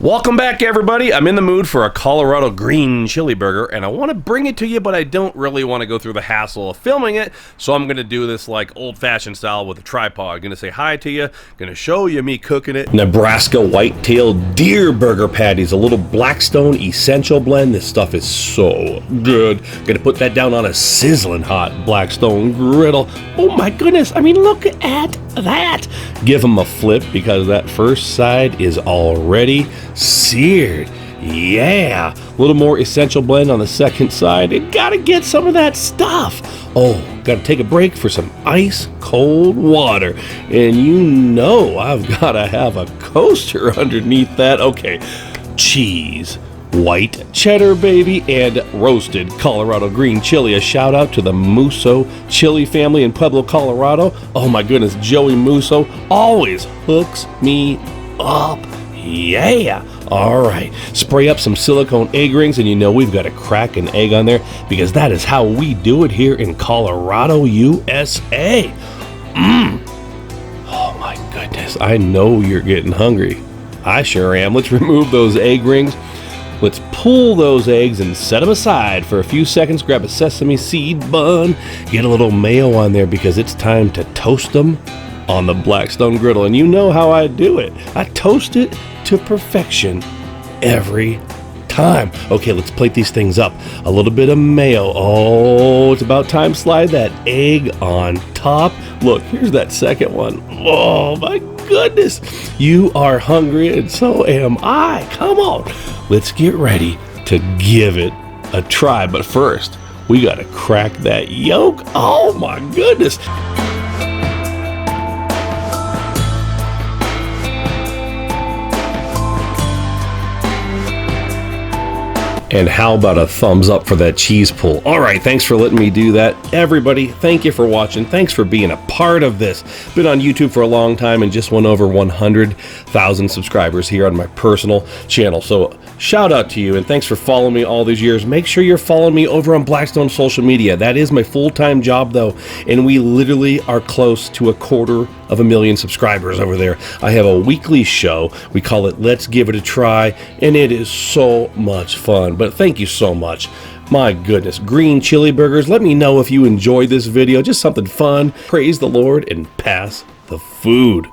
Welcome back, everybody. I'm in the mood for a Colorado green chili burger, and I want to bring it to you, but I don't really want to go through the hassle of filming it, so I'm going to do this like old-fashioned style with a tripod. I'm going to say hi to you, going to show you me cooking it. Nebraska white-tailed deer burger patties, a little Blackstone essential blend. This stuff is so good. Going to put that down on a sizzling hot Blackstone Griddle. Oh my goodness, I mean, look at that. Give them a flip because that first side is already seared. Yeah, a little more essential blend on the second side, and gotta get some of that stuff. Oh, gotta take a break for some ice cold water, and you know I've gotta have a coaster underneath that. Okay, cheese, white cheddar, baby, and roasted Colorado green chili. A shout out to the Musso chili family in Pueblo, Colorado. Oh my goodness, Joey Musso always hooks me up. Yeah. All right. Spray up some silicone egg rings, and you know we've got to crack an egg on there because that is how we do it here in Colorado, USA. Oh my goodness. I know you're getting hungry. I sure am. Let's remove those egg rings. Let's pull those eggs and set them aside for a few seconds. Grab a sesame seed bun. Get a little mayo on there because it's time to toast them on the Blackstone Griddle. And you know how I do it. I toast it to perfection every time. Okay, let's plate these things up. A little bit of mayo. Oh, it's about time. Slide that egg on top. Look, here's that second one. Oh my goodness. You are hungry and so am I. Come on. Let's get ready to give it a try. But first, we got to crack that yolk. Oh my goodness. And how about a thumbs up for that cheese pull? All right, thanks for letting me do that. Everybody, thank you for watching. Thanks for being a part of this. Been on YouTube for a long time and just went over 100,000 subscribers here on my personal channel. So shout out to you and thanks for following me all these years. Make sure you're following me over on Blackstone social media. That is my full-time job though, and we literally are close to 250,000 subscribers over there. I have a weekly show. We call it Let's Give It a Try, and it is so much fun. But thank you so much. My goodness, green chili burgers. Let me know if you enjoyed this video. Just something fun. Praise the Lord and pass the food.